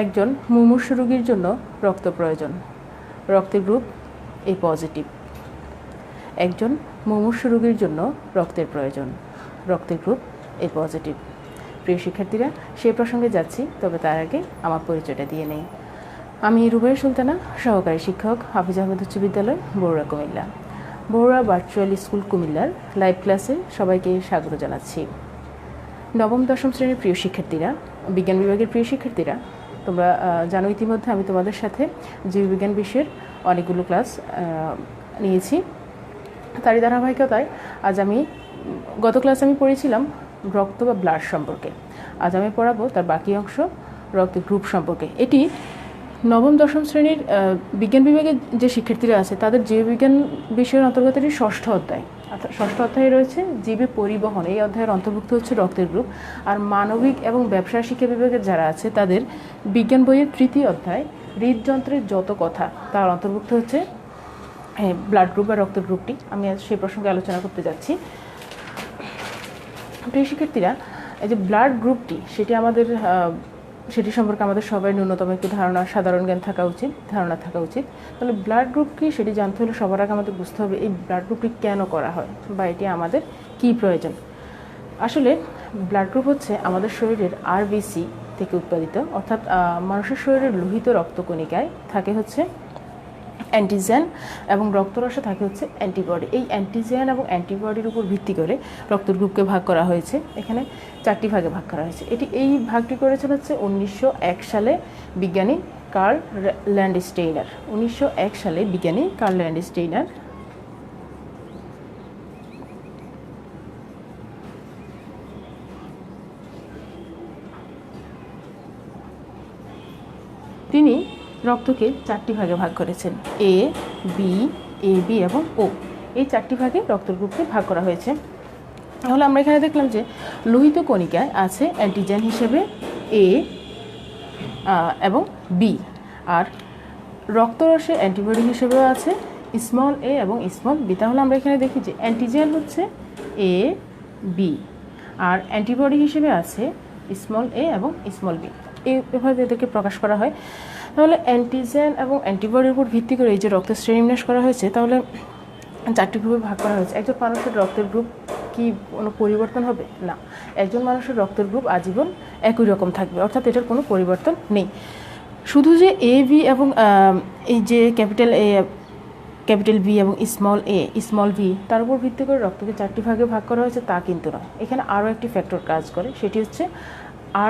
একজন মুমূর্ষু রোগীর জন্য রক্ত প্রয়োজন, রক্তের গ্রুপ এ পজিটিভ। একজন মুমূর্ষু রোগীর জন্য রক্তের প্রয়োজন, রক্তের গ্রুপ এ পজিটিভ। প্রিয় শিক্ষার্থীরা, সেই প্রসঙ্গে যাচ্ছি, তবে তার আগে আমার পরিচয়টা দিয়ে নেই। আমি রুবাইয়া সুলতানা, সহকারী শিক্ষক, হাফিজ আহমেদ উচ্চ বিদ্যালয়, বরুড়া, কুমিল্লা। বরুড়া ভার্চুয়াল স্কুল কুমিল্লার লাইভ ক্লাসে সবাইকে স্বাগত জানাচ্ছি। নবম দশম শ্রেণীর প্রিয় শিক্ষার্থীরা, বিজ্ঞান বিভাগের প্রিয় শিক্ষার্থীরা, তোমরা জানো ইতিমধ্যে আমি তোমাদের সাথে জীববিজ্ঞান বিষয়ের অনেকগুলো ক্লাস নিয়েছি। তারই ধারাবাহিকতায় আজ আমি গত ক্লাসে আমি পড়েছিলাম রক্ত বা ব্লাড সম্পর্কে। আজ আমি পড়াবো তার বাকি অংশ, রক্তের গ্রুপ সম্পর্কে। এটি নবম দশম শ্রেণীর বিজ্ঞান বিভাগের যে শিক্ষার্থীরা আছে তাদের জীববিজ্ঞান বিষয়ের অন্তর্গত এটি ষষ্ঠ অধ্যায়। অর্থাৎ ষষ্ঠ অধ্যায়ে রয়েছে জীবে পরিবহন, এই অধ্যায়ের অন্তর্ভুক্ত হচ্ছে রক্তের গ্রুপ। আর মানবিক এবং ব্যবসা শিক্ষা বিভাগের যারা আছে তাদের বিজ্ঞান বইয়ের তৃতীয় অধ্যায় হৃদযন্ত্রের যত কথা, তার অন্তর্ভুক্ত হচ্ছে ব্লাড গ্রুপ বা রক্তের গ্রুপটি। আমি আজ সেই প্রসঙ্গে আলোচনা করতে যাচ্ছি। প্রিয় শিক্ষার্থীরা, এই যে ব্লাড গ্রুপটি সেটি সম্পর্কে আমাদের সবাই ন্যূনতম একটি সাধারণ জ্ঞান ধারণা থাকা উচিত। তাহলে ব্লাড গ্রুপ কি সেটি জানতে হলে সবার আগে আমাদের বুঝতে হবে এই ব্লাড গ্রুপটি কেন করা হয় বা এটি আমাদের কি প্রয়োজন। আসলে ব্লাড গ্রুপ হচ্ছে আমাদের শরীরের আরবিসি থেকে উৎপাদিত, অর্থাৎ মানুষের শরীরের লোহিত রক্তকণিকায় থাকে হচ্ছে অ্যান্টিজেন এবং রক্তরসে থাকে হচ্ছে অ্যান্টিবডি। এই অ্যান্টিজেন এবং অ্যান্টিবডির উপর ভিত্তি করে রক্তের গ্রুপকে ভাগ করা হয়েছে। এখানে 4টি ভাগে ভাগ করা হয়েছে। এই ভাগটি করেছেন হচ্ছে 1901 সালে বিজ্ঞানী কার্ল ল্যান্ডস্টেইনার। 1901 সালে বিজ্ঞানী কার্ল ল্যান্ডস্টেইনার তিনি রক্তকে 4টি ভাগে ভাগ করেছেন, এ বি এবং ও। এই 4টি ভাগে রক্তের গ্রুপকে ভাগ করা হয়েছে। তাহলে আমরা এখানে দেখলাম যে লোহিত কণিকায় আছে অ্যান্টিজেন হিসেবে এ এবং বি, আর রক্তরসে অ্যান্টিবডি হিসেবেও আছে স্মল এ এবং স্মল বি। তাহলে আমরা এখানে দেখি যে অ্যান্টিজেন হচ্ছে এ বি আর অ্যান্টিবডি হিসেবে আছে স্মল এ এবং স্মল বি। এইভাবে এদেরকে প্রকাশ করা হয়। তাহলে অ্যান্টিজেন এবং অ্যান্টিবডির উপর ভিত্তি করে এই যে রক্তের শ্রেণীবিন্যাস করা হয়েছে, তাহলে 4টি গ্রুপে ভাগ করা হয়েছে। একজন মানুষের রক্তের গ্রুপ কি কোনো পরিবর্তন হবে? না, একজন মানুষের রক্তের গ্রুপ আজীবন একই রকম থাকবে, অর্থাৎ এটার কোনো পরিবর্তন নেই। শুধু যে এ বি এবং এই যে ক্যাপিটাল বি এবং স্মল বি তার উপর ভিত্তি করে রক্তকে 4টি ভাগে ভাগ করা হয়েছে তা কিন্তু নয়। এখানে আরও একটি ফ্যাক্টর কাজ করে, সেটি হচ্ছে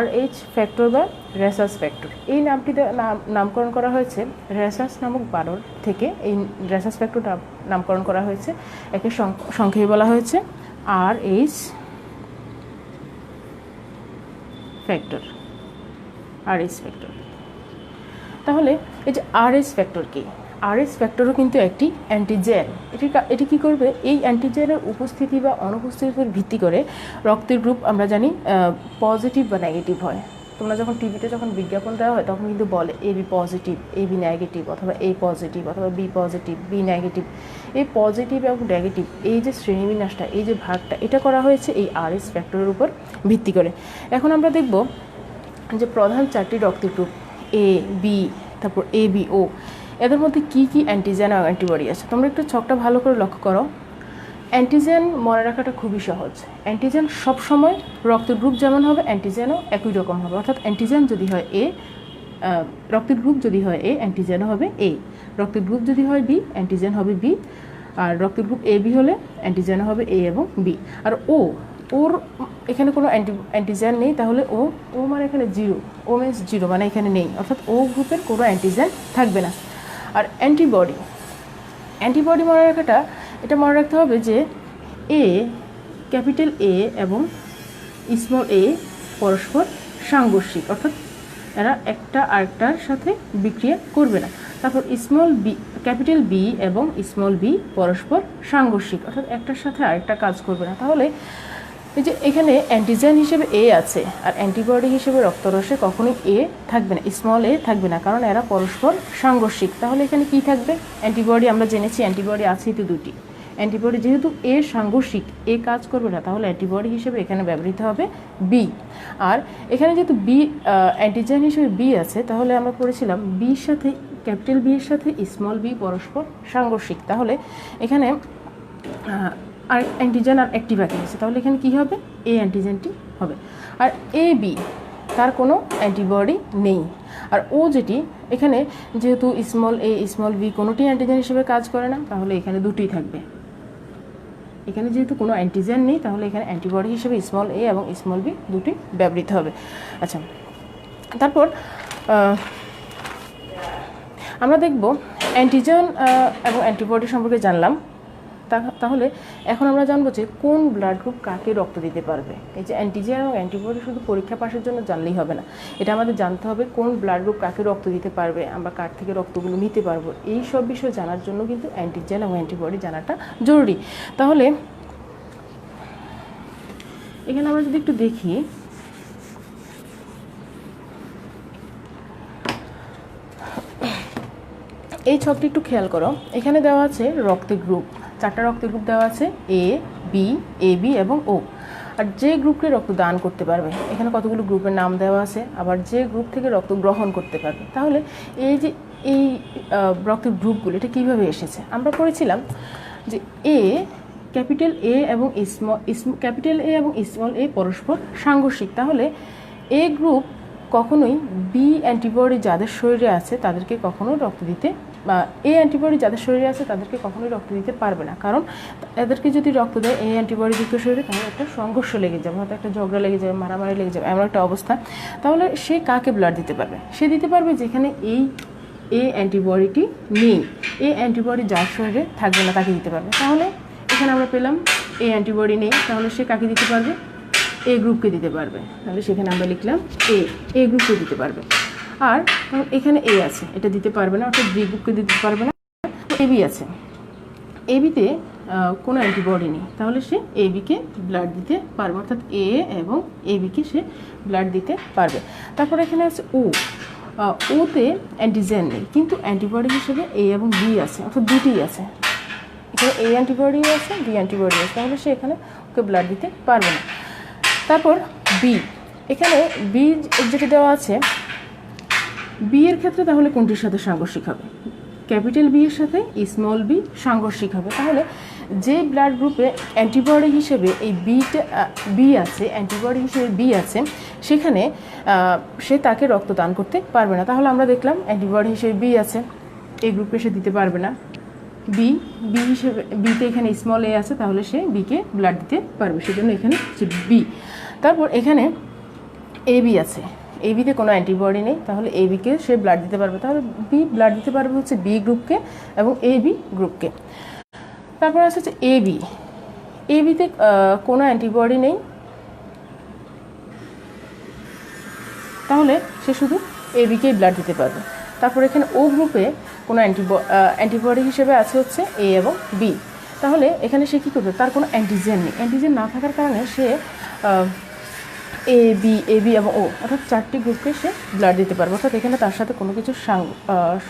RH ফ্যাক্টর বা রেসাস ফ্যাক্টর। এই নামটিতে নামকরণ করা হয়েছে রেসাস নামক বানর থেকে। এই রেসাস ফ্যাক্টর নামকরণ করা হয়েছে, একে সংক্ষেপে বলা হয়েছে RH ফ্যাক্টর। তাহলে এই যে RH ফ্যাক্টর কি? RH ফ্যাক্টরও কিন্তু একটি অ্যান্টিজেন। এটি কি করবে? এই অ্যান্টিজেনের উপস্থিতি বা অনুপস্থিতির উপর ভিত্তি করে রক্তের গ্রুপ আমরা জানি পজিটিভ বা নেগেটিভ হয়। তোমরা যখন টিভিতে যখন বিজ্ঞাপন দেওয়া হয় তখন কিন্তু বলে AB পজিটিভ, AB নেগেটিভ, অথবা A পজিটিভ অথবা B পজিটিভ, B নেগেটিভ। এই পজিটিভ এবং নেগেটিভ এই যে শ্রেণীবিন্যাসটা, এই যে ভাগটা, এটা করা হয়েছে এই RH ফ্যাক্টরের উপর ভিত্তি করে। এখন আমরা দেখব যে প্রধান 4টি রক্তের গ্রুপ A B তারপর ABO, এদের মধ্যে কি কি অ্যান্টিজেন এবং অ্যান্টিবডি আছে। তোমরা একটু ছকটা ভালো করে লক্ষ্য করো। অ্যান্টিজেন মনে রাখাটা খুবই সহজ। অ্যান্টিজেন সবসময় রক্তের গ্রুপ যেমন হবে অ্যান্টিজেনও একই রকম হবে। অর্থাৎ অ্যান্টিজেন যদি হয় এ, রক্তের গ্রুপ যদি হয় এ, অ্যান্টিজেনও হবে এ। রক্তের গ্রুপ যদি হয় বি, অ্যান্টিজেন হবে বি। আর রক্তের গ্রুপ AB হলে অ্যান্টিজেনও হবে এ এবং বি। আর ওর এখানে কোনো অ্যান্টিজেন নেই, তাহলে ও মানে এখানে জিরো, ও মিনস জিরো, মানে এখানে নেই, অর্থাৎ ও গ্রুপের কোনো অ্যান্টিজেন থাকবে না। আর অ্যান্টিবডি এটা মনে রাখতে হবে যে ক্যাপিটাল A এবং স্মল a পরস্পর সাংঘর্ষিক, অর্থাৎ এরা একটা আরেকটার সাথে বিক্রিয়া করবে না। তারপর ক্যাপিটাল B এবং স্মল b পরস্পর সাংঘর্ষিক, অর্থাৎ একটার সাথে আরেকটা কাজ করবে না। তাহলে এই যে এখানে অ্যান্টিজেন হিসেবে A আছে আর অ্যান্টিবডি হিসেবে রক্তরসে কখনোই A থাকবে না, স্মল a থাকবে না, কারণ এরা পরস্পর সাংঘর্ষিক। তাহলে এখানে কি থাকবে? অ্যান্টিবডি আমরা জেনেছি অ্যান্টিবডি আছেই তো 2টি, অ্যান্টিবডি যেহেতু এ সাংঘর্ষিক, এ কাজ করবে না, তাহলে অ্যান্টিবডি হিসেবে এখানে ব্যবহৃত হবে বি। আর এখানে যেহেতু বি অ্যান্টিজেন হিসেবে বি আছে, তাহলে আমরা পড়েছিলাম বির সাথে ক্যাপিটাল বি এর সাথে স্মল বি পরস্পর সাংঘর্ষিক, তাহলে এখানে আর অ্যান্টিজেন আর অ্যাক্টিভ আছে, তাহলে এখানে কী হবে, এ অ্যান্টিজেনটি হবে। আর এ বি তার কোনো অ্যান্টিবডি নেই। আর ও যেটি, এখানে যেহেতু স্মল এ স্মল বি কোনোটি অ্যান্টিজেন হিসেবে কাজ করে না, তাহলে এখানে দুটোই থাকবে। এখানে যেহেতু কোনো অ্যান্টিজেন নেই, তাহলে এখানে অ্যান্টিবডি হিসেবে স্মল এ এবং স্মল বি দুটি ব্যবহৃত হবে। আচ্ছা, তারপর আমরা দেখব অ্যান্টিজেন এবং অ্যান্টিবডি সম্পর্কে জানলাম। তাহলে এখন আমরা জানবো যে কোন ব্লাড গ্রুপ কাকে রক্ত দিতে পারবে। এই যে অ্যান্টিজেন এবং অ্যান্টিবডি শুধু পরীক্ষা পাসের জন্য জানলেই হবে না, এটা আমাদের জানতে হবে কোন ব্লাড গ্রুপ কাকে রক্ত দিতে পারবে, আমরা কার থেকে রক্তগুলো নিতে পারবো। এই সব বিষয় জানার জন্য কিন্তু অ্যান্টিজেন এবং অ্যান্টিবডি জানাটা জরুরি। তাহলে এখানে আমরা যদি একটু দেখি, এই ছকটি একটু খেয়াল করো, এখানে দেওয়া আছে রক্তের গ্রুপ, 4টা রক্তের গ্রুপ দেওয়া আছে, এ বি, এ বি এবং ও। আর যে গ্রুপকে রক্ত দান করতে পারবে, এখানে কতগুলো গ্রুপের নাম দেওয়া আছে, আবার যে গ্রুপ থেকে রক্ত গ্রহণ করতে পারবে। তাহলে এই যে এই রক্তের গ্রুপগুলো এটা কীভাবে এসেছে, আমরা পড়েছিলাম যে এ ক্যাপিটাল এ এবং ক্যাপিটাল এ এবং স্মল এ পরস্পর সাংঘর্ষিক, তাহলে এ গ্রুপ কখনোই বি অ্যান্টিবডি যাদের শরীরে আছে তাদেরকে কখনো রক্ত দিতে, বা এ অ্যান্টিবডি যাদের শরীরে আছে তাদেরকে কখনোই রক্ত দিতে পারবে না, কারণ এদেরকে যদি রক্ত দেয় এ অ্যান্টিবডি যুক্ত শরীরে, তাহলে একটা সংঘর্ষ লেগে যাবে, হয়তো একটা ঝগড়া লেগে যাবে, মারামারি লেগে যাবে, এমন একটা অবস্থা। তাহলে সে কাকে ব্লাড দিতে পারবে, সে দিতে পারবে যেখানে এই এ অ্যান্টিবডিটি নেই, এ অ্যান্টিবডি যার শরীরে থাকবে না তাকে দিতে পারবে। তাহলে এখানে আমরা পেলাম এ অ্যান্টিবডি নেই, তাহলে সে কাকে দিতে পারবে, এ গ্রুপকে দিতে পারবে, তাহলে সেখানে আমরা লিখলাম এ গ্রুপকে দিতে পারবে। আর এখানে এ আছে, এটা দিতে পারবে না, অর্থাৎ বি গ্রুপকে দিতে পারবে না। এ বি আছে, এ বিতে কোনো অ্যান্টিবডি নেই, তাহলে সে এ বিকে ব্লাড দিতে পারবে, অর্থাৎ এ এবং এ বিকে সে ব্লাড দিতে পারবে। তারপর এখানে আছে ওতে অ্যান্টিজেন নেই, কিন্তু অ্যান্টিবডি হিসেবে এ এবং বি আছে, অর্থাৎ দুটিই আছে, এখানে এ অ্যান্টিবডিও আছে, বি অ্যান্টিবডি আছে, তাহলে সে এখানে ওকে ব্লাড দিতে পারবে না। তারপর বি, এখানে বি যেটা দেওয়া আছে, বি এর ক্ষেত্রে তাহলে কোনটির সাথে সাংঘর্ষিক হবে, ক্যাপিটাল বি এর সাথে স্মল বি সাংঘর্ষিক হবে। তাহলে যে ব্লাড গ্রুপে অ্যান্টিবডি হিসেবে এই বি আছে, অ্যান্টিবডি হিসেবে বি আছে, সেখানে সে তাকে রক্ত দান করতে পারবে না। তাহলে আমরা দেখলাম অ্যান্টিবডি হিসেবে বি আছে, এই গ্রুপে সে দিতে পারবে না। বি হিসেবে বিতে এখানে স্মল এ আছে, তাহলে সে বিকে ব্লাড দিতে পারবে, সেজন্য এখানে হচ্ছে বি। তারপর এখানে এ বি আছে, এ বিতে কোনো অ্যান্টিবডি নেই, তাহলে এ বিকে সে ব্লাড দিতে পারবে, তাহলে বি ব্লাড দিতে পারবে হচ্ছে বি গ্রুপকে এবং এ বি গ্রুপকে। তারপর আছে হচ্ছে এ বি, এ বিতে কোনো অ্যান্টিবডি নেই, তাহলে সে শুধু এ বিকেই ব্লাড দিতে পারবে। তারপর এখানে ও গ্রুপে কোনো অ্যান্টিবডি হিসেবে আছে হচ্ছে এ এবং বি, তাহলে এখানে সে কী করবে, তার কোনো অ্যান্টিজেন নেই, অ্যান্টিজেন না থাকার কারণে সে এ বি এবং ও অর্থাৎ 4টি গ্রুপকে সে ব্লাড দিতে পারবে, অর্থাৎ এখানে তার সাথে কোনো কিছু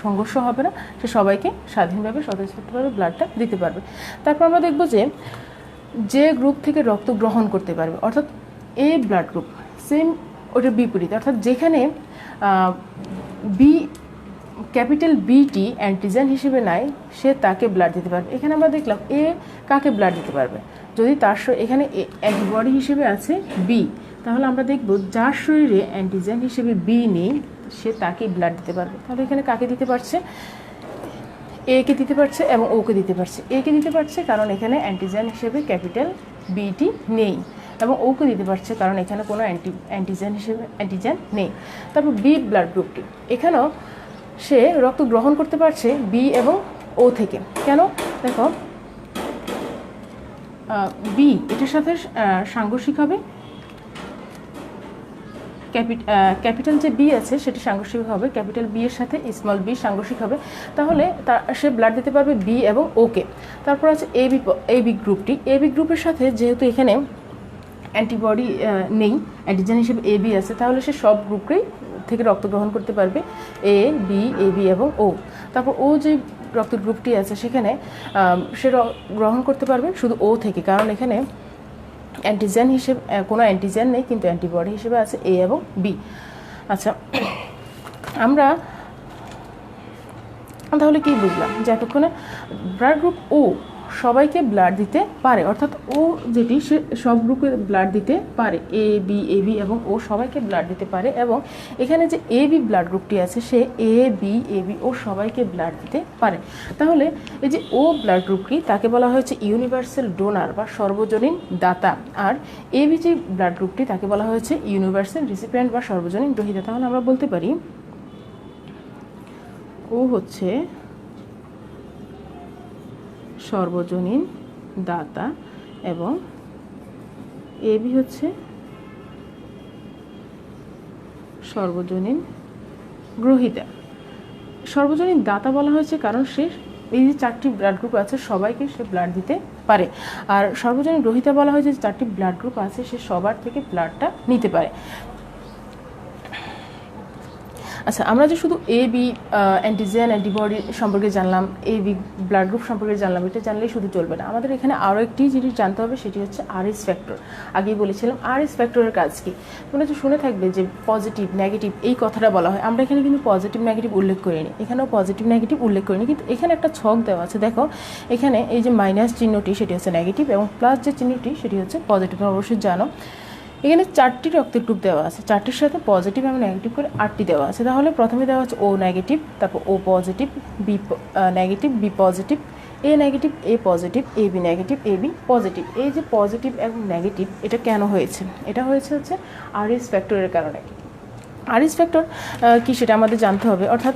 সংঘর্ষ হবে না, সে সবাইকে স্বাধীনভাবে স্বতঃস্ফূর্তভাবে ব্লাডটা দিতে পারবে। তারপর আমরা দেখব যে গ্রুপ থেকে রক্ত গ্রহণ করতে পারবে, অর্থাৎ এ ব্লাড গ্রুপ সেম ওটার বিপরীত, অর্থাৎ যেখানে বি ক্যাপিটাল বিটি অ্যান্টিজেন হিসেবে নেয়, সে তাকে ব্লাড দিতে পারবে। এখানে আমরা দেখলাম এ কাকে ব্লাড দিতে পারবে, যদি তার এখানে অ্যান্টিবডি হিসেবে আছে বি, তাহলে আমরা দেখব যার শরীরে অ্যান্টিজেন হিসেবে বি নেই সে তাকে ব্লাড দিতে পারবে। তাহলে এখানে কাকে দিতে পারছে, এ কে দিতে পারছে এবং ওকে দিতে পারছে। এ কে দিতে পারছে কারণ এখানে অ্যান্টিজেন হিসেবে ক্যাপিটাল বিটি নেই, এবং ওকে দিতে পারছে কারণ এখানে কোনো অ্যান্টিজেন নেই। তারপর বি ব্লাড গ্রুপটি, এখানেও সে রক্ত গ্রহণ করতে পারছে বি এবং ও থেকে। কেন, দেখো বি এটার সাথে সাংঘর্ষিক হবে, ক্যাপিটাল যে বি আছে সেটি সাংঘর্ষিক হবে ক্যাপিটাল বি এর সাথে স্মল বি সাংঘর্ষিক হবে, তাহলে সে ব্লাড দিতে পারবে বি এবং ওকে। তারপর আছে এ বি গ্রুপটি, এ বি গ্রুপের সাথে যেহেতু এখানে অ্যান্টিবডি নেই, অ্যান্টিজেন হিসেবে এ বি আছে, তাহলে সে সব গ্রুপকেই থেকে রক্ত গ্রহণ করতে পারবে, এ বি এবং ও। তারপর ও যে রক্তের গ্রুপটি আছে সেখানে সে গ্রহণ করতে পারবে শুধু ও থেকে, কারণ এখানে অ্যান্টিজেন হিসেবে কোনো অ্যান্টিজেন নেই, কিন্তু অ্যান্টিবডি হিসেবে আছে এ এবং বি। আচ্ছা, আমরা তাহলে কি বুঝলাম যে এতক্ষণে ব্লাড গ্রুপ ও সবাইকে ব্লাড দিতে পারে, অর্থাৎ ও যেটি সে সব গ্রুপে ব্লাড দিতে পারে, এ বি এবং ও সবাইকে ব্লাড দিতে পারে। এবং এখানে যে এ বি ব্লাড গ্রুপটি আছে সে এ বি ও সবাইকে ব্লাড দিতে পারে। তাহলে এই যে ও ব্লাড গ্রুপটি তাকে বলা হয়েছে ইউনিভার্সাল ডোনার বা সর্বজনীন দাতা, আর এ বি যে ব্লাড গ্রুপটি তাকে বলা হয়েছে ইউনিভার্সাল রিসিপিয়েন্ট বা সর্বজনীন গ্রহীতা। তাহলে আমরা বলতে পারি ও হচ্ছে সর্বজনীন দাতা এবং এ বি হচ্ছে সর্বজনীন গ্রহীতা। সর্বজনীন দাতা বলা হয়েছে কারণ সে এই যে 4টি ব্লাড গ্রুপ আছে সবাইকে সে ব্লাড দিতে পারে, আর সর্বজনীন গ্রহীতা বলা হয়েছে যে 4টি ব্লাড গ্রুপ আছে সে সবার থেকে ব্লাডটা নিতে পারে। আচ্ছা, আমরা যে শুধু এ বি অ্যান্টিজেন অ্যান্টিবডি সম্পর্কে জানলাম, এ বি ব্লাড গ্রুপ সম্পর্কে জানলাম, এটা জানলেই শুধু চলবে না, আমাদের এখানে আরও একটি জিনিস জানতে হবে, সেটি হচ্ছে আরএস ফ্যাক্টর। আগেই বলেছিলাম আরএস ফ্যাক্টরের কাজ কি। তোমরা যে শুনে থাকবে যে পজিটিভ নেগেটিভ এই কথাটা বলা হয়, আমরা এখানে কিন্তু পজিটিভ নেগেটিভ উল্লেখ করিনি, এখানেও পজিটিভ নেগেটিভ উল্লেখ করিনি, কিন্তু এখানে একটা ছক দেওয়া আছে। দেখো এখানে এই যে মাইনাস চিহ্নটি সেটি হচ্ছে নেগেটিভ এবং প্লাস যে চিহ্নটি সেটি হচ্ছে পজিটিভ। অবশ্যই জানো এখানে 4টি রক্তের গ্রুপ দেওয়া আছে, 4টির সাথে পজিটিভ এবং নেগেটিভ করে 8টি দেওয়া আছে। তাহলে প্রথমে দেওয়া হচ্ছে ও নেগেটিভ, তারপর O positive, B negative, B positive, A negative, A positive, A B negative, A B positive. এই যে পজিটিভ এবং নেগেটিভ এটা কেন হয়েছে? এটা হয়েছে আরএস ফ্যাক্টরের কারণে। আরএস ফ্যাক্টর কি সেটা আমাদের জানতে হবে, অর্থাৎ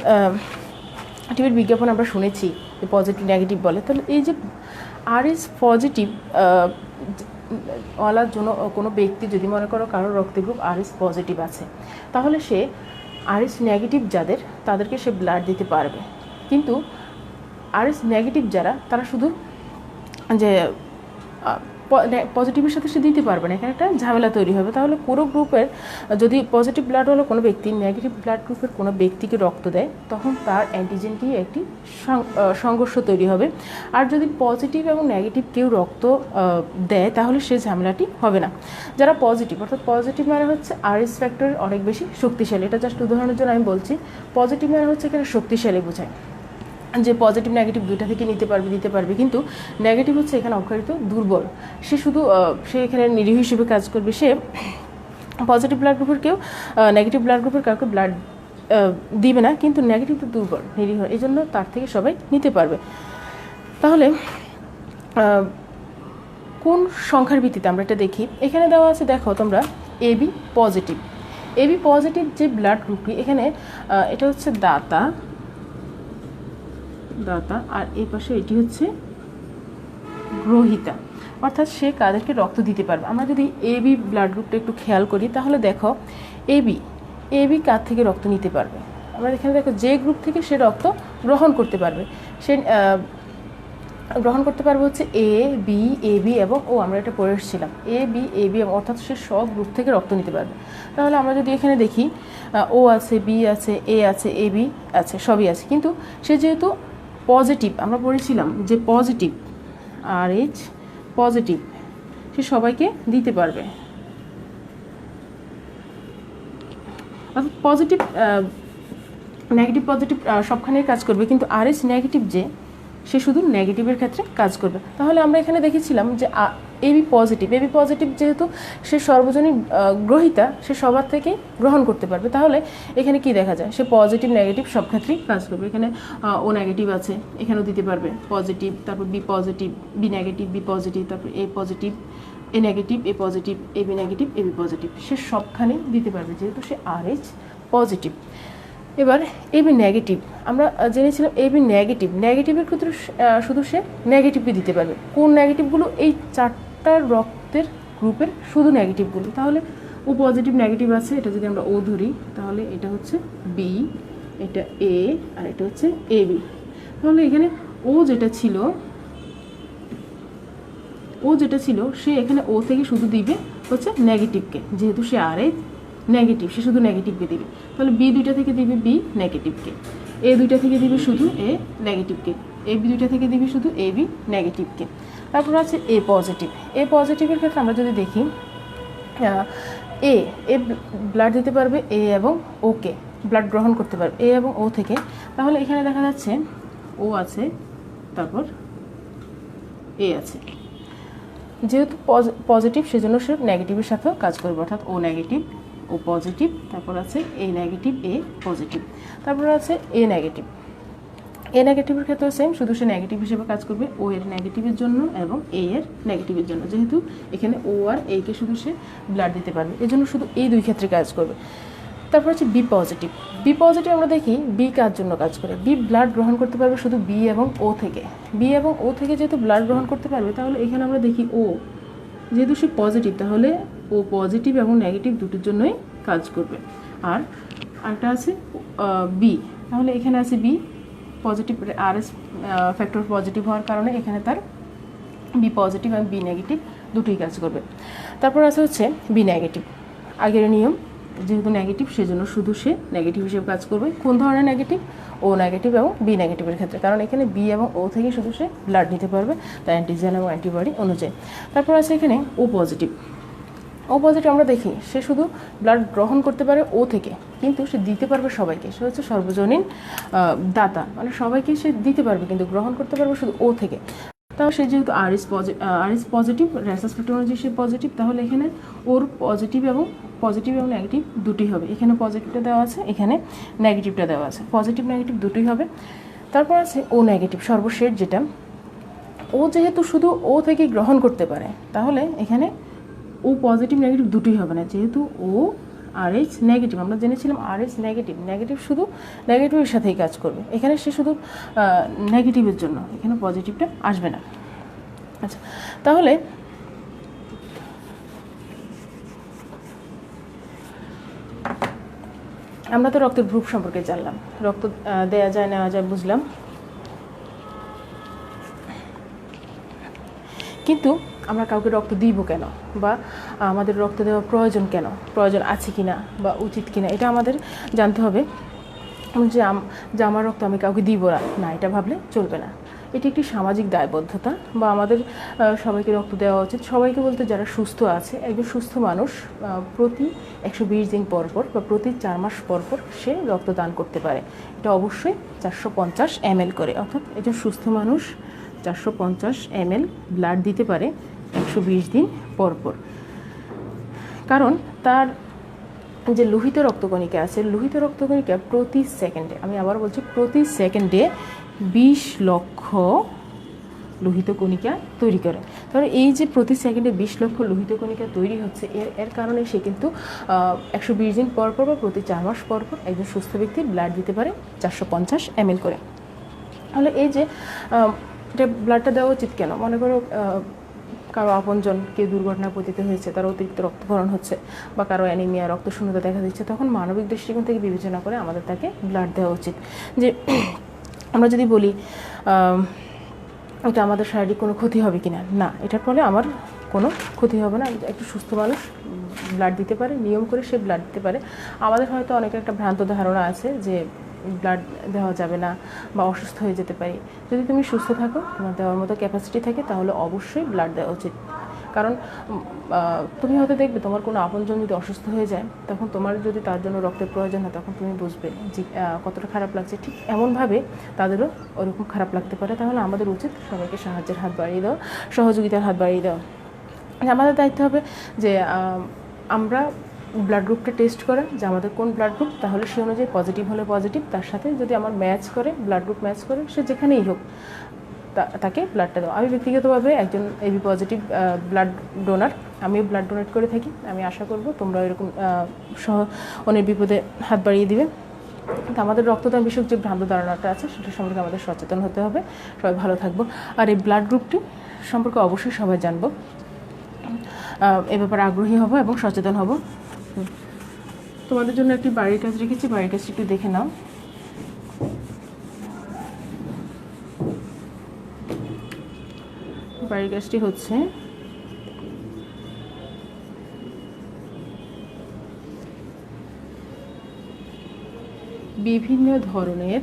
টিভির বিজ্ঞাপন আমরা শুনেছি যে পজিটিভ নেগেটিভ বলে। তাহলে এই যে আরএস পজিটিভ ওয়ালার জন্য কোনো ব্যক্তি যদি মনে করো কারোর রক্তের গ্রুপ আরএস পজিটিভ আছে, তাহলে সে আরএস নেগেটিভ যাদের তাদেরকে সে ব্লাড দিতে পারবে, কিন্তু আরএস নেগেটিভ যারা তারা শুধু যে পজিটিভের সাথে সে দিতে পারবে না, এখানে একটা ঝামেলা তৈরি হবে। তাহলে কোনো গ্রুপের যদি পজিটিভ ব্লাড হলো কোনো ব্যক্তি নেগেটিভ ব্লাড গ্রুপের কোনো ব্যক্তিকে রক্ত দেয়, তখন তার অ্যান্টিজেনটি একটি সংঘর্ষ তৈরি হবে। আর যদি পজিটিভ এবং নেগেটিভ কেউ রক্ত দেয় তাহলে সে ঝামেলাটি হবে না। যারা পজিটিভ, অর্থাৎ পজিটিভ মানে হচ্ছে আরএস ফ্যাক্টর অনেক বেশি শক্তিশালী, এটা জাস্ট উদাহরণের জন্য আমি বলছি। পজিটিভ মানে হচ্ছে এখানে শক্তিশালী বোঝায়, যে পজিটিভ নেগেটিভ দুইটা থেকে দিতে পারবে, কিন্তু নেগেটিভ হচ্ছে এখানে অক্ষরিত দুর্বল, সে শুধু সে এখানে নিরীহ হিসেবে কাজ করবে। সে পজিটিভ ব্লাড গ্রুপের কেউ নেগেটিভ ব্লাড গ্রুপের কাউকে ব্লাড দিবে না, কিন্তু নেগেটিভ তো দুর্বল নিরীহ, এই জন্য তার থেকে সবাই নিতে পারবে। তাহলে কোন সংখ্যার ভিত্তিতে আমরা এটা দেখি, এখানে দেওয়া আছে, দেখো তোমরা এবি পজিটিভ যে ব্লাড গ্রুপটি, এখানে এটা হচ্ছে দাতা, আর এই পাশে এটি হচ্ছে গ্রহীতা, অর্থাৎ সে কাদেরকে রক্ত দিতে পারবে। আমরা যদি এ বি ব্লাড গ্রুপটা একটু খেয়াল করি, তাহলে দেখো এ বি কার থেকে রক্ত নিতে পারবে। আমরা এখানে দেখো যে গ্রুপ থেকে সে রক্ত গ্রহণ করতে পারবে, সে গ্রহণ করতে পারবে হচ্ছে এ বি এবং ও। আমরা এটা পড়ে এসেছিলাম এ বি অর্থাৎ সে সব গ্রুপ থেকে রক্ত নিতে পারবে। তাহলে আমরা যদি এখানে দেখি ও আছে, বি আছে, এ আছে, এ বি আছে, সবই আছে, কিন্তু সে যেহেতু পজিটিভ, আমরা পড়েছিলাম যে পজিটিভ আরএইচ পজিটিভ, সে সবাইকে দিতে পারবে। অর্থাৎ পজিটিভ নেগেটিভ পজিটিভ সবখানেই কাজ করবে, কিন্তু আরএইচ নেগেটিভ যে সে শুধু নেগেটিভের ক্ষেত্রে কাজ করবে। তাহলে আমরা এখানে দেখেছিলাম যে এবি পজিটিভ যেহেতু সে সর্বজনীন গ্রহীতা, সে সবার থেকে গ্রহণ করতে পারবে। তাহলে এখানে কি দেখা যায়, সে পজিটিভ নেগেটিভ সব ক্ষেত্রেই কাজ করবে। এখানে ও নেগেটিভ আছে, এখানেও দিতে পারবে পজিটিভ, তারপর B positive, B negative, B positive, তারপর A positive, A negative, A positive, A B negative, A B positive, সে সবখানে দিতে পারবে যেহেতু সে আরএইচ পজিটিভ। এবার এবি নেগেটিভ, আমরা জেনেছিলাম এবি নেগেটিভের ক্ষেত্রে শুধু সে নেগেটিভকে দিতে পারবে। কোন নেগেটিভগুলো? এই 4টা রক্তের গ্রুপের শুধু নেগেটিভগুলো। তাহলে ও পজিটিভ নেগেটিভ আছে, এটা যদি আমরা ও ধরি তাহলে এটা হচ্ছে বি, এটা এ, আর এটা হচ্ছে এ বি। তাহলে এখানে ও যেটা ছিল সে এখানে ও থেকে শুধু দিবে হচ্ছে নেগেটিভকে, যেহেতু সে আরএইচ নেগেটিভ, সে শুধু নেগেটিভকে দিবে। তাহলে বি দুইটা থেকে দিবে বি নেগেটিভকে, এ দুইটা থেকে দিবে শুধু এ নেগেটিভকে, এ বি দুইটা থেকে দিবি শুধু এ বি নেগেটিভকে। তারপর আছে এ পজিটিভ। এ পজিটিভের ক্ষেত্রে আমরা যদি দেখি এ ব্লাড দিতে পারবে এ এবং ওকে, ব্লাড গ্রহণ করতে পারবে এ এবং ও থেকে। তাহলে এখানে দেখা যাচ্ছে ও আছে, তারপর এ আছে, যেহেতু পজিটিভ সেজন্য সে নেগেটিভের সাথেও কাজ করবে, অর্থাৎ ও নেগেটিভ ও পজিটিভ, তারপর আছে এ নেগেটিভ এ পজিটিভ, তারপর আছে এ নেগেটিভ। এ নেগেটিভের ক্ষেত্রে সেম, শুধু সে নেগেটিভ হিসেবে কাজ করবে ও এর নেগেটিভের জন্য এবং এ এর নেগেটিভের জন্য, যেহেতু এখানে ও আর একে শুধু সে ব্লাড দিতে পারবে, এজন্য শুধু এই দুই ক্ষেত্রে কাজ করবে। তারপর হচ্ছে বি পজিটিভ। বি পজিটিভ আমরা দেখি বি কার জন্য কাজ করে, বি ব্লাড গ্রহণ করতে পারবে শুধু বি এবং ও থেকে। বি এবং ও থেকে যেহেতু ব্লাড গ্রহণ করতে পারবে, তাহলে এখানে আমরা দেখি ও যেহেতু সে পজিটিভ, তাহলে ও পজিটিভ এবং নেগেটিভ দুটোর জন্যই কাজ করবে। আর আরেকটা আছে বি, তাহলে এখানে আছে বি পজিটিভ, আর এস ফ্যাক্টর পজিটিভ হওয়ার কারণে এখানে তার বি পজিটিভ এবং বি নেগেটিভ দুটোই কাজ করবে। তারপর আছে হচ্ছে বি নেগেটিভ। আগের নিয়ম, যেহেতু নেগেটিভ সেজন্য শুধু সে নেগেটিভ হিসেবে কাজ করবে। কোন ধরনের নেগেটিভ? ও নেগেটিভ এবং বি নেগেটিভের ক্ষেত্রে, কারণ এখানে বি এবং ও থেকে শুধু সে ব্লাড নিতে পারবে তার অ্যান্টিজেন এবং অ্যান্টিবডি অনুযায়ী। তারপর আছে এখানে ও পজিটিভ। ও পজিটিভ আমরা দেখি সে শুধু ব্লাড গ্রহণ করতে পারে ও থেকে, কিন্তু সে দিতে পারবে সবাইকে, সে হচ্ছে সর্বজনীন দাতা, মানে সবাইকে সে দিতে পারবে, কিন্তু গ্রহণ করতে পারবে শুধু ও থেকে। তাও সে যেহেতু আর ইস পজিটিভ, রেসাস ফ্যাক্টর অনুযায়ী সে পজিটিভ, তাহলে এখানে ওর পজিটিভ এবং নেগেটিভ দুটি হবে। এখানে পজিটিভটা দেওয়া আছে, এখানে নেগেটিভটা দেওয়া আছে, পজিটিভ নেগেটিভ দুটোই হবে। তারপর আছে ও নেগেটিভ, সর্বশেষ যেটা, ও যেহেতু শুধু ও থেকে গ্রহণ করতে পারে, তাহলে এখানে ও পজিটিভ নেগেটিভ দুটোই হবে না, যেহেতু ও আর এইচ নেগেটিভ, আমরা জেনেছিলাম আর এইচ নেগেটিভ শুধু নেগেটিভের সাথেই কাজ করবে, এখানে সে শুধু নেগেটিভের জন্য, এখানে পজিটিভটা আসবে না। আচ্ছা, তাহলে আমরা তো রক্তের গ্রুপ সম্পর্কে জানলাম, রক্ত দেয়া যায় নেওয়া যায় বুঝলাম, কিন্তু আমরা কাউকে রক্ত দিব কেন, বা আমাদের রক্ত দেওয়া প্রয়োজন কেন, প্রয়োজন আছে কি না বা উচিত কি না, এটা আমাদের জানতে হবে। যে আমার রক্ত আমি কাউকে দিব না, এটা ভাবলে চলবে না। এটি একটি সামাজিক দায়বদ্ধতা, বা আমাদের সবাইকে রক্ত দেওয়া উচিত। সবাইকে বলতে যারা সুস্থ আছে, একজন সুস্থ মানুষ প্রতি 120 দিন পরপর বা প্রতি 4 মাস পরপর সে রক্তদান করতে পারে। এটা অবশ্যই 450 ml করে, অর্থাৎ একজন সুস্থ মানুষ 450 ml ব্লাড দিতে পারে 120 দিন পরপর। কারণ তার যে লোহিত রক্তকণিকা আছে, লোহিত রক্তকণিকা প্রতি সেকেন্ডে, আমি আবার বলছি, প্রতি সেকেন্ডে 20 লক্ষ লোহিত কণিকা তৈরি করে। তাহলে এই যে প্রতি সেকেন্ডে 20 লক্ষ লোহিত কণিকা তৈরি হচ্ছে, এর কারণে সে কিন্তু 120 দিন পরপর বা প্রতি 4 মাস পরপর একজন সুস্থ ব্যক্তি ব্লাড দিতে পারে 450 ml করে। তাহলে এই যে এটা ব্লাডটা দেওয়া উচিত কেন? মনে করো কারো আপনজন কেউ দুর্ঘটনা পতিত হয়েছে, তার অতিরিক্ত রক্তক্ষরণ হচ্ছে, বা কারো অ্যানিমিয়া রক্তশূন্যতা দেখা দিচ্ছে, তখন মানবিক দৃষ্টিকোণ থেকে বিবেচনা করে আমাদের তাকে ব্লাড দেওয়া উচিত। যে আমরা যদি বলি এটা আমাদের শারীরিক কোনো ক্ষতি হবে কিনা, না, এটার ফলে আমার কোনো ক্ষতি হবে না। একটু সুস্থ মানুষ ব্লাড দিতে পারে, নিয়ম করে সে ব্লাড দিতে পারে। আমাদের হয়তো অনেকের একটা ভ্রান্ত ধারণা আছে যে ব্লাড দেওয়া যাবে না বা অসুস্থ হয়ে যেতে পারি। যদি তুমি সুস্থ থাকো, তোমার দেওয়ার মতো ক্যাপাসিটি থাকে, তাহলে অবশ্যই ব্লাড দেওয়া উচিত। কারণ তুমি হয়তো দেখবে তোমার কোনো আপনজন যদি অসুস্থ হয়ে যায়, তখন তোমার যদি তার জন্য রক্তের প্রয়োজন হয়, তখন তুমি বুঝবে যে কতটা খারাপ লাগছে। ঠিক এমনভাবে তাদেরও ওরকম খারাপ লাগতে পারে। তাহলে আমাদের উচিত সবাইকে সাহায্যের হাত বাড়িয়ে দেওয়া, সহযোগিতার হাত বাড়িয়ে দেওয়া। আমাদের দায়িত্ব হবে যে আমরা ব্লাড গ্রুপটা টেস্ট করা, যে আমাদের কোন ব্লাড গ্রুপ, তাহলে সে অনুযায়ী পজিটিভ হলে পজিটিভ, তার সাথে যদি আমার ম্যাচ করে, ব্লাড গ্রুপ ম্যাচ করে, সে যেখানেই হোক তাকে ব্লাডটা দেওয়া। আমি ব্যক্তিগতভাবে একজন এবি পজিটিভ ব্লাড ডোনার, আমিও ব্লাড ডোনেট করে থাকি। আমি আশা করব তোমরা এরকম অনেক বিপদে হাত বাড়িয়ে দিবে। তো আমাদের রক্তদান বিষয়ক যে ভ্রান্ত ধারণাটা আছে, সেটা সম্পর্কে আমাদের সচেতন হতে হবে। সবাই ভালো থাকবো। আর এই ব্লাড গ্রুপটি সম্পর্কে অবশ্যই সবাই জানবো, এ ব্যাপারে আগ্রহী হব এবং সচেতন হব। তোমাদের জন্য একটি বাড়ির কাজ রেখেছি, বাড়ির কাজটি একটু দেখে নাও। বাড়ির কাজটি হচ্ছে বিভিন্ন ধরনের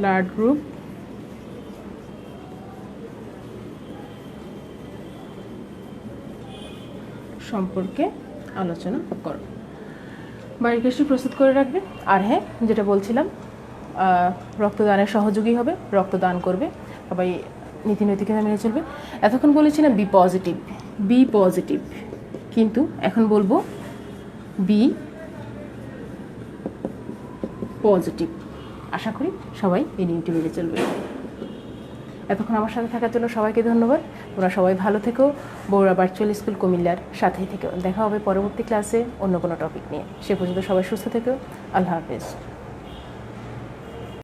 ব্লাড গ্রুপ সম্পর্কে আলোচনা করো। বাড়ির কাজটি প্রস্তুত করে রাখবে। আর হ্যাঁ, যেটা বলছিলাম, রক্তদানের সহযোগী হবে, রক্তদান করবে, সবাই নীতি নৈতিকতা মেনে চলবে। এতক্ষণ বলেছিলাম বি পজিটিভ, বি পজিটিভ, কিন্তু এখন বলবো বি পজিটিভ। আশা করি সবাই এই নিয়মটি মেনে চলবে। এতক্ষণ আমার সাথে থাকার জন্য সবাইকে ধন্যবাদ। তোমরা সবাই ভালো থেকো। বগুড়া ভার্চুয়াল স্কুল কুমিল্লার সাথেই থেকো। দেখা হবে পরবর্তী ক্লাসে অন্য কোনো টপিক নিয়ে। সে পর্যন্ত সবাই সুস্থ থেকো। আল্লাহ হাফেজ।